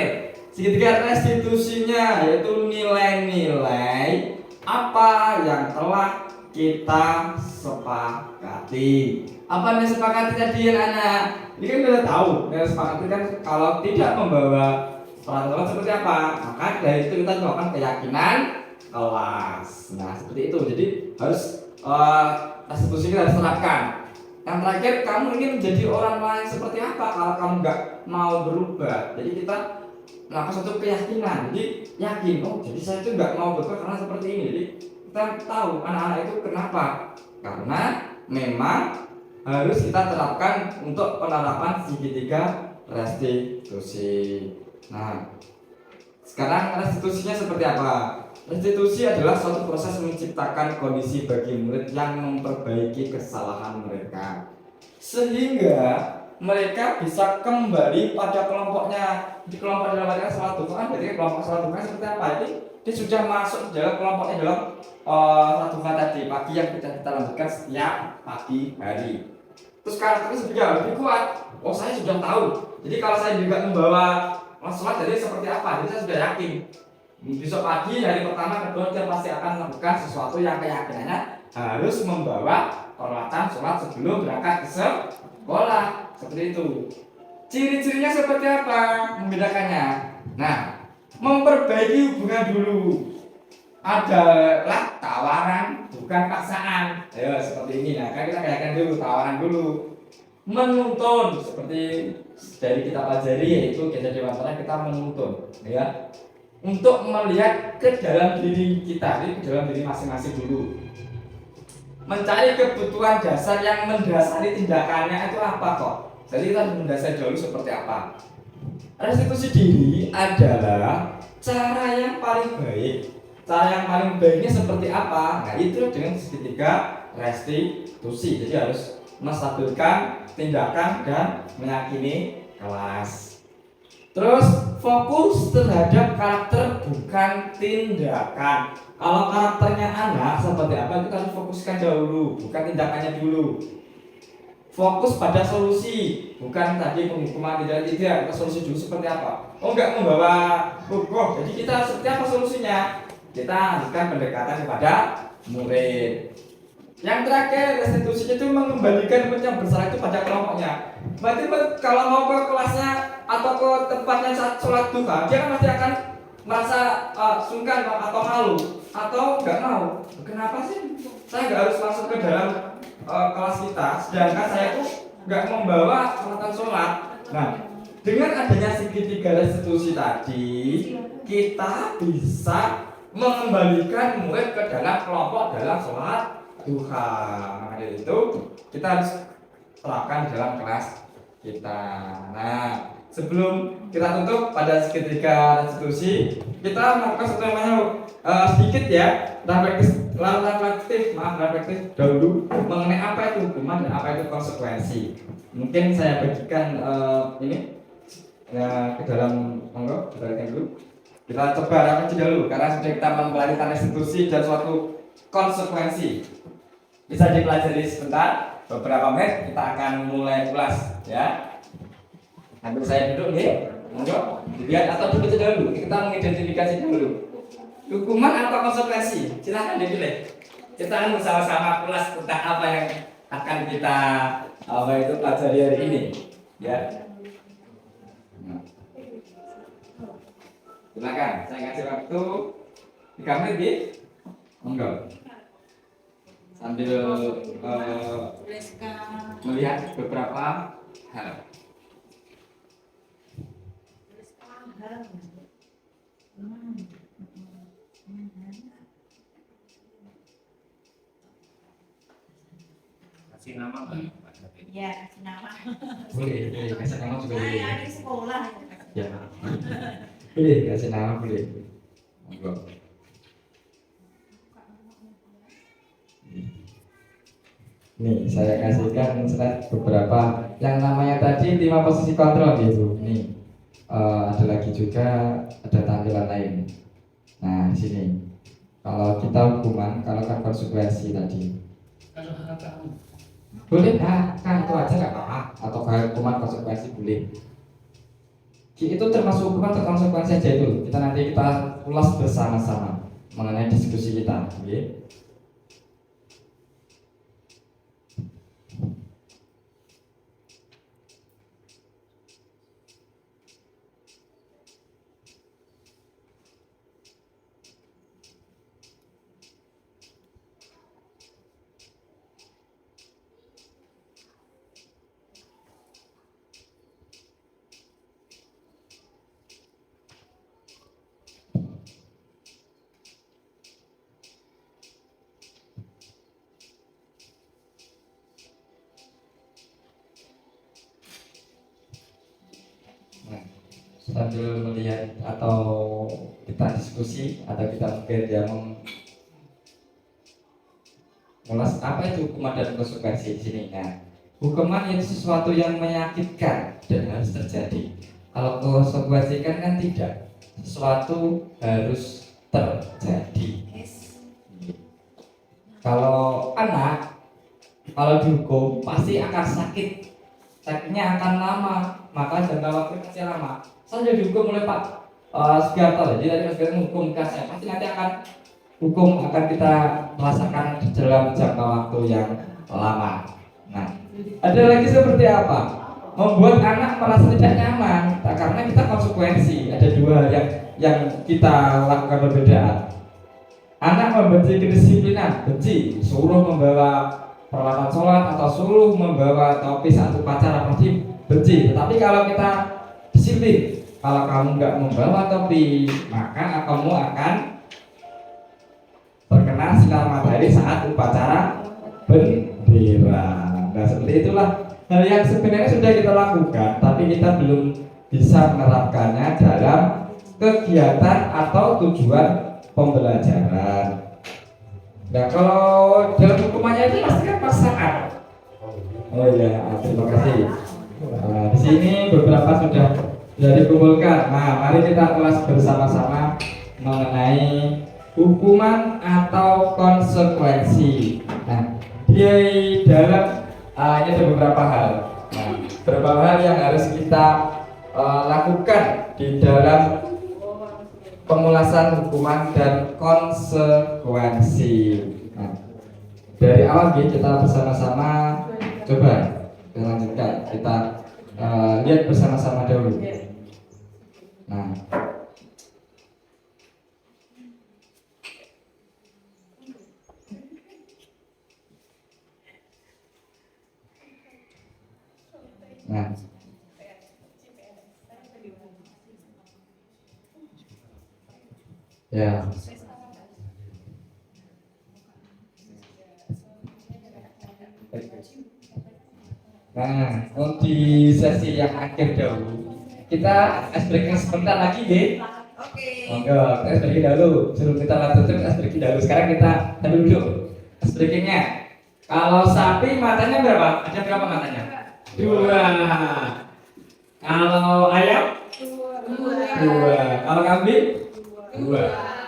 segitiga restitusinya yaitu nilai-nilai apa yang telah kita sepakati. Apa yang disepakati tadi anak? Ini kan udah tahu. Yang sepakati kan kalau tidak membawa peraturan seperti apa, maka dari itu kita melakukan keyakinan kelas. Nah seperti itu. Jadi harus restitusi kita harus terapkan. Yang terakhir, kamu ingin menjadi orang lain seperti apa kalau kamu nggak mau berubah? Jadi kita melakukan suatu keyakinan. Jadi yakin, oh jadi saya itu nggak mau berubah karena seperti ini. Jadi kita tahu anak-anak itu kenapa? Karena memang harus kita terapkan untuk penerapan segitiga restitusi. Nah, sekarang restitusinya seperti apa? Restitusi adalah suatu proses menciptakan kondisi bagi murid yang memperbaiki kesalahan mereka, sehingga mereka bisa kembali pada kelompoknya. Di kelompok dalam artian sholat duha kan berarti kelompok sholat duha seperti apa? Ini dia sudah masuk dalam kelompoknya dalam sholat duha tadi pagi yang kita lanjutkan setiap pagi hari. Terus karakternya sudah lebih kuat. Oh saya sudah tahu. Jadi kalau saya juga membawa sholat jadi seperti apa? Jadi saya sudah yakin. Besok pagi hari pertama kedua dia pasti akan melakukan sesuatu yang keyakinannya harus membawa peralatan sholat sebelum berangkat ke sekolah. Seperti itu. Ciri-cirinya seperti apa membedakannya? Nah, memperbaiki hubungan dulu adalah tawaran bukan paksaan. Ayo seperti ini. Nah, kan kita kayakan dulu tawaran dulu. Menuntun seperti dari kita pelajari yaitu kita dewasa kita menuntun, ya, untuk melihat ke dalam diri kita, jadi ke dalam diri masing-masing dulu. Mencari kebutuhan dasar yang mendasari tindakannya itu apa kok? Jadi kita mendasari dulu seperti apa. Restitusi diri adalah cara yang paling baik. Cara yang paling baiknya seperti apa? Nah itu dengan segitiga restitusi. Jadi harus menstabilkan tindakan dan meyakini kelas. Terus fokus terhadap karakter bukan tindakan. Kalau karakternya anak seperti apa kita harus fokuskan dahulu, bukan tindakannya dulu. Fokus pada solusi, bukan tadi penghukuman tidak, kita solusi dulu seperti apa. Oh enggak membawa hukum, jadi kita seperti apa solusinya? Kita lanjutkan pendekatan kepada murid. Yang terakhir restitusinya itu mengembalikan yang bersalah itu pada kelompoknya. Berarti kalau mau ke kelasnya atau ke tempatnya sholat duha, dia kan pasti akan merasa sungkan atau malu atau nggak mau. Kenapa sih saya nggak harus masuk ke dalam kelas kita, sedangkan saya tuh nggak membawa peralatan sholat. Nah, dengan adanya segitiga restitusi tadi, kita bisa mengembalikan murid ke dalam kelompok dalam sholat duha. Maka dari itu kita harus terapkan dalam kelas kita. Nah, sebelum kita tutup pada segitiga restitusi, kita melakukan satu yang namanya sedikit ya reflektif dahulu mengenai apa itu hukuman dan apa itu konsekuensi. Mungkin saya bagikan ini ya, ke dalam monggo kita lihat dulu. Kita coba refleksi dulu karena sudah kita mempelajari restitusi dan suatu konsekuensi. Bisa dipelajari sebentar, beberapa menit kita akan mulai ulas ya. Ambil saya duduk nih, monggo dilihat atau dibaca dulu. Kita mengidentifikasi dulu hukuman atau konsekuensi. Silahkan dipilih. Kita akan bersama-sama ulas tentang apa yang akan kita pelajari hari ini ya. Silakan, saya kasih waktu 3 menit ya. Monggo. Sambil melihat beberapa hal. Kasih nama Mbak. Ya, kasih nama. Boleh, kasih nama juga boleh. Saya di sekolah. Ya. Boleh, kasih nama boleh. Monggo. Nih, saya kasihkan slide beberapa yang namanya tadi 5 posisi kontrol gitu. Nih, ada lagi juga ada tampilan lain. Nah, di sini. Kalau kita hukuman, kalau kan konsekuensi tadi. Boleh, kan itu aja nggak apa-apa. Atau hukuman konsekuensi boleh. Itu termasuk hukuman atau konsekuensi aja itu. Kita ulas bersama-sama mengenai diskusi kita. Okay? sambil melihat atau kita diskusi atau kita mungkin ya mengulas apa itu hukuman dan konsekuensi di sini. Nah, hukuman itu sesuatu yang menyakitkan dan harus terjadi. Kalau konsekuensi kan tidak, sesuatu harus terjadi. Kalau anak, kalau dihukum pasti akan sakit, sakitnya akan lama, maka jangka waktu masih lama. Saya dihukum oleh Pak Sugiarto, jadi tadi Mas Sugiarto menghukum saya, pasti nanti akan hukum akan kita merasakan dalam jangka waktu yang lama. Nah, ada lagi seperti apa? Membuat anak merasa tidak nyaman, nah, karena kita konsekuensi. Ada dua hal yang kita lakukan berbeda. Anak membenci kedisiplinan, benci, suruh membawa peralatan sholat atau suruh membawa topi saat upacara, pasti benci. Tetapi kalau kita disiplin, kalau kamu nggak membawa topi, maka kamu akan terkena sinar matahari saat upacara bendera. Nah, seperti itulah hal yang sebenarnya sudah kita lakukan, tapi kita belum bisa menerapkannya dalam kegiatan atau tujuan pembelajaran. Nah, kalau dalam hukumannya itu pasti kan paksaan. Oh iya, terima kasih. Nah, di sini beberapa sudah dikumpulkan. Nah, mari kita ulas bersama-sama mengenai hukuman atau konsekuensi. Nah, di dalam ini ada beberapa hal. Nah, beberapa hal yang harus kita lakukan di dalam pengulasan hukuman dan konsekuensi. Nah, dari awal kita bersama-sama coba kita lanjutkan. Kita lihat bersama-sama dahulu. Nah, ya. Nah, di sesi yang akhir dahulu kita ice breaking sebentar lagi, deh. Oke. Monggo, kita ice breaking dahulu. Sebelum kita lanjutin ice breaking dahulu. Sekarang kita duduk. Ice breakingnya. Kalau sapi matanya berapa? Ada berapa matanya? 2. Kalau ayam? 2. Kalau kambing? 2.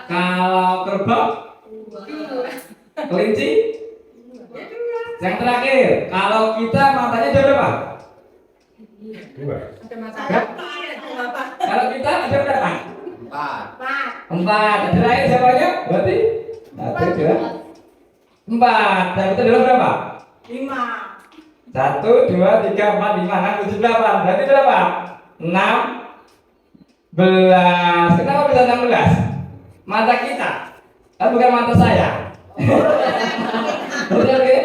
Kalau kerbau? 2. Kelinci? Yang terakhir, kalau kita matanya ada berapa? 2. Kalau kita ada berapa? 4. Terakhir jawabannya berarti? 4. Dan itu adalah berapa? 5. 1, 2, 3, 4, 5, 6, 7, 8. Berarti berapa? 16. Kenapa bisa 16? Mata kita, bukan mata saya. Betul kan?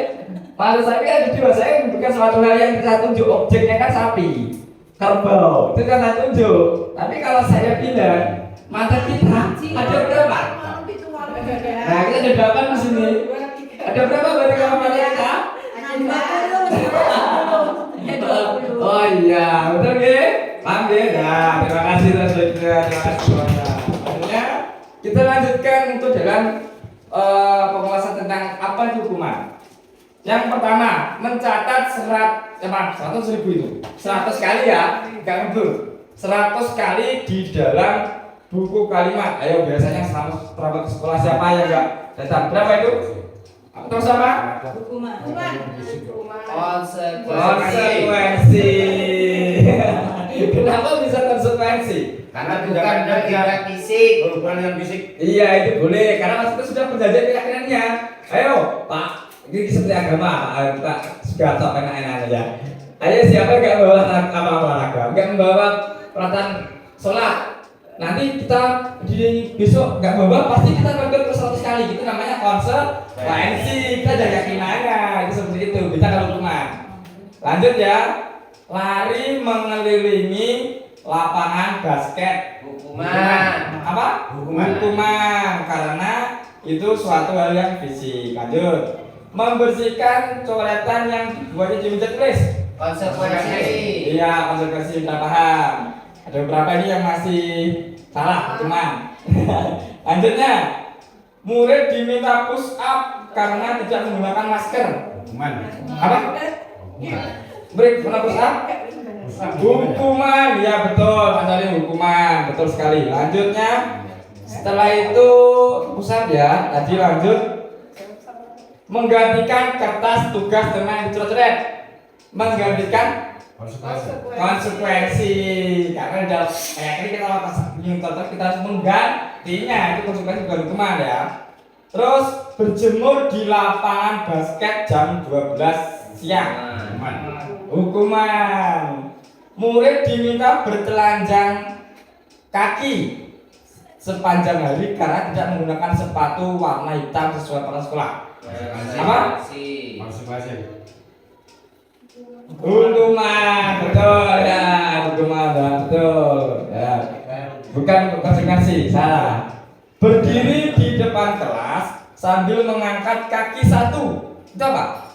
Mata saya kan ada 2. Saya bukan suatu hal yang bisa tunjuk, objeknya kan sapi, kerbau, itu kan saya tunjuk. Tapi kalau saya bilang mata kita ada berapa? Nah, kita ada 8 di sini. Ada berapa berarti kalau mata kita? Oh iya, betul ya? Paham ya? Nah, terima kasih terima kasih semuanya. Akhirnya kita lanjutkan untuk dalam pembahasan tentang apa itu hukuman. Yang pertama, mencatat 100.000 itu 100 kali ya, nggak ngebul 100 kali di dalam buku kalimat. Ayo, biasanya selama terlambat ke sekolah siapa yang nggak datang? Berapa itu? Terus apa? Hukuman. Konsekuensi. Kenapa bisa konsekuensi? Karena bukan tidak fisik, bukan yang fisik. Iya, itu boleh karena mas itu sudah perjanjian keyakinannya. Ayo Pak, ini seperti agama Pak sudah tak enak-enak aja. Ayo siapa yang nggak membawa apa olahraga, nggak membawa peralatan sholat, nanti kita di besok nggak membawa pasti kita ngambil ke 100 kali. Itu namanya konsekuensi. Kita ada keyakinannya itu seperti itu. Kita kalau hukuman. Lanjut ya, lari mengelilingi lapangan basket. Hukuman. Apa? Hukuman karena itu suatu hal yang fisik. Lanjut, membersihkan coretan yang dibuatnya di meja tulis. Konsekuensi. Iya, konsekuensi, kita paham. Ada beberapa ini yang masih salah teman. Lanjutnya, murid diminta push up karena tidak menggunakan masker. Hukuman. Apa? Murid kena push up? Hukuman, ya betul. Ada hukuman, betul sekali. Lanjutnya, setelah itu push up ya. Tadi lanjut menggantikan kertas tugas dengan dicoret-coret. Menggantikan konsekuensi karena dalam ini kita kita harus menggantinya, itu konsekuensi bukan hukuman ya. Terus berjemur di lapangan basket jam 12 siang, hukuman. Murid diminta bertelanjang kaki sepanjang hari karena tidak menggunakan sepatu warna hitam sesuai peraturan sekolah. Apa? Hukuman, betul ya, hukuman betul ya. Bukan konsekuensi, salah. Berdiri di depan kelas sambil mengangkat kaki satu, itu apa?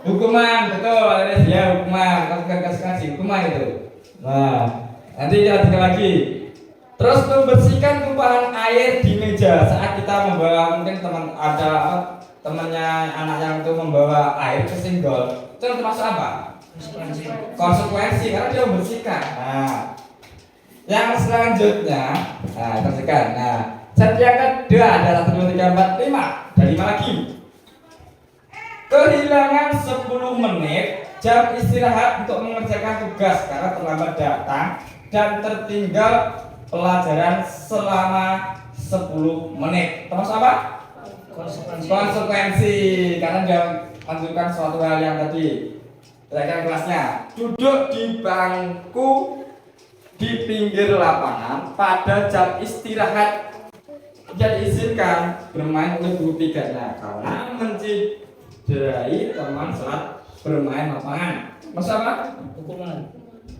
Hukuman, betul ya, hukuman. Konsekuensi hukuman itu. Nah, nanti kita tinggal lagi. Terus membersihkan tumpahan air di meja saat kita membawa, mungkin teman ada temannya anak yang itu membawa air ke singgol. Itu termasuk apa? Konsekuensi karena dia membersihkan. Nah, yang selanjutnya, nah bersihkan. Nah, set yang kedua ada 1, 2, 3, 4, 5. Ada 5 lagi. Kehilangan 10 menit jam istirahat untuk mengerjakan tugas karena terlambat datang dan tertinggal pelajaran selama 10 menit. Termasuk apa? Konsekuensi karena dia menunjukkan suatu hal yang tadi berdasarkan kelasnya. Duduk di bangku di pinggir lapangan pada jam istirahat tidak diizinkan bermain oleh guru tiganya karena mencederai teman saat bermain lapangan. Maksud apa? Hukuman.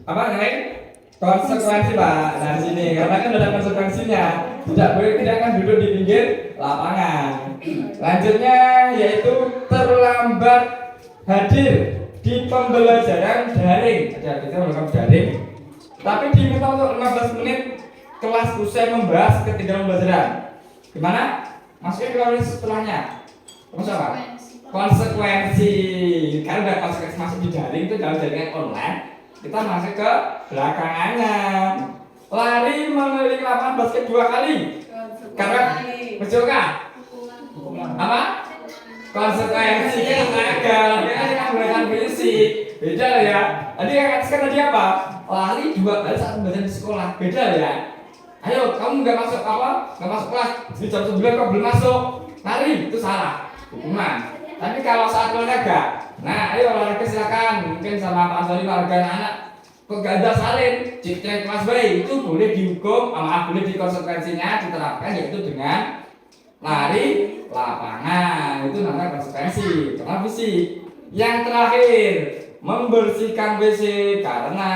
Apa nih? Konsekuensi Pak. Nah sini karena kan ada konsekuensinya. Tidak boleh, tidak akan duduk di pinggir lapangan. Lanjutnya yaitu terlambat hadir di pembelajaran daring. Ada kita melakukan daring. Tapi diminta untuk 15 menit kelas usai membahas ketinggalan pembelajaran. Gimana? Maksudnya kalau setelahnya. Maksud apa? Konsekuensi. Karena ada konsekuensi masuk di daring itu dalam jaringan online. Kita masuk ke belakangannya. Lari mengelilingi lapangan basket 2 kali. Karena berjoga. Apa? Konsekuensi kan gagal. Kita menggunakan fisik. Beda lah ya. Tadi yang katakan tadi apa? Lari 2 kali saat belajar di sekolah. Beda ya. Ayo, kamu nggak masuk apa? Nggak masuk kelas. Di jam 9 kau belum masuk. Lari itu salah. Hukuman. Tapi kalau saat olahraga, nah ayo olahraga silakan. Mungkin sama Pak Soli olahraga anak. Kok gak ada salin? Cek kelas bayi itu boleh dihukum, boleh dikonsekuensinya diterapkan yaitu dengan lari lapangan. Itu namanya konsekuensi. Karena fisik. Yang terakhir, membersihkan WC karena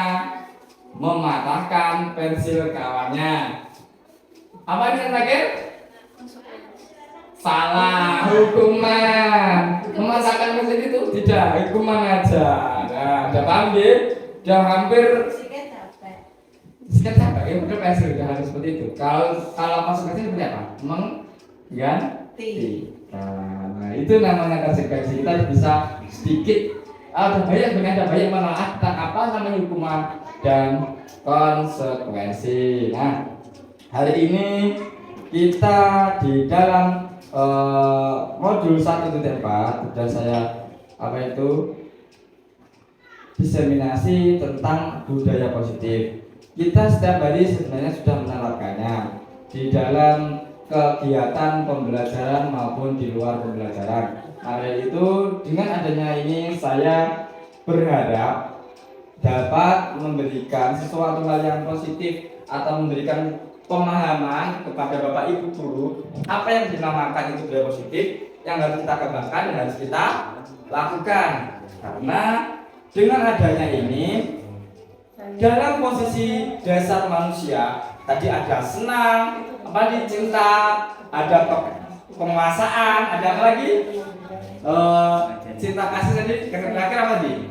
mematahkan pensil kawannya. Apa ini yang terakhir? Salah, hukuman. Mematahkan pensil itu tidak, hukuman aja. Nah, udah paham ya? Udah hampir sikat apa? Ya udah pensil udah harus seperti itu. Kalau konsekuensi seperti apa? Mengganti. Nah, itu namanya konsekuensi. Kita bisa sedikit ada banyak menelaah tentang apa namanya hukuman dan konsekuensi. Nah, hari ini kita di dalam modul 1.4 sudah saya diseminasi tentang budaya positif. Kita setiap hari sebenarnya sudah menerapkannya di dalam kegiatan pembelajaran maupun di luar pembelajaran. Hari itu dengan adanya ini saya berharap dapat memberikan sesuatu hal yang positif atau memberikan pemahaman kepada Bapak Ibu guru apa yang dinamakan itu budaya positif yang harus kita kembangkan dan harus kita lakukan. Karena dengan adanya ini dalam posisi dasar manusia tadi ada senang, cinta, ada penguasaan, ada apa lagi? Cinta kasih tadi, terakhir apa tadi?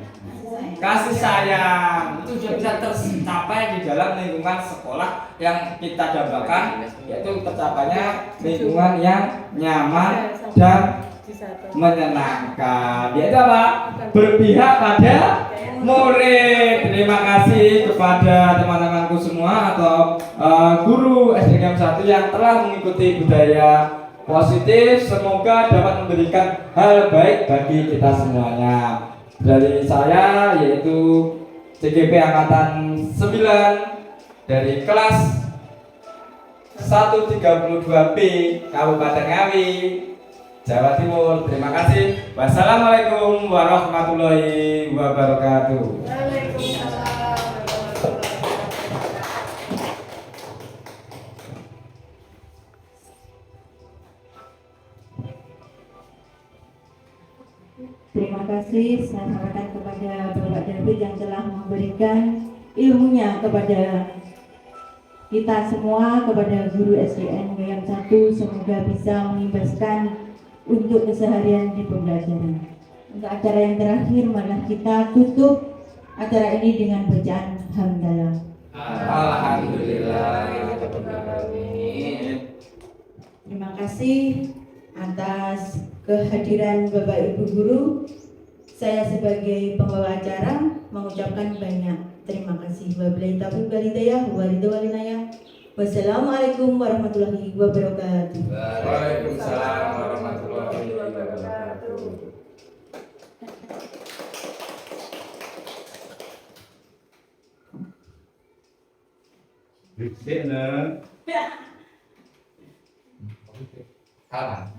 kasih sayang itu sudah bisa tercapai di dalam lingkungan sekolah yang kita dambakan, yaitu tercapainya lingkungan yang nyaman dan menyenangkan, yaitu apa? Berpihak pada murid. Terima kasih kepada teman-temanku semua atau guru SDGM 1 yang telah mengikuti budaya positif. Semoga dapat memberikan hal baik bagi kita semuanya. Dari saya yaitu CGP Angkatan 9 dari kelas 132B Kabupaten Ngawi, Jawa Timur. Terima kasih. Wassalamualaikum warahmatullahi wabarakatuh. Terima kasih saya sampaikan kepada Bapak David yang telah memberikan ilmunya kepada kita semua, kepada guru SDN yang 1. Semoga bisa mengimbaskan untuk keseharian di pembelajaran. Untuk acara yang terakhir, malah kita tutup acara ini dengan bacaan hamdalah. Alhamdulillah. Terima kasih atas kehadiran Bapak Ibu Guru. Saya sebagai pembawa acara mengucapkan banyak terima kasih. Wabillahi taufiq wal hidayah wa ridwan inayah. Wassalamualaikum warahmatullahi wabarakatuh. Waalaikumsalam warahmatullahi wabarakatuh. Dek, nah. Kalah.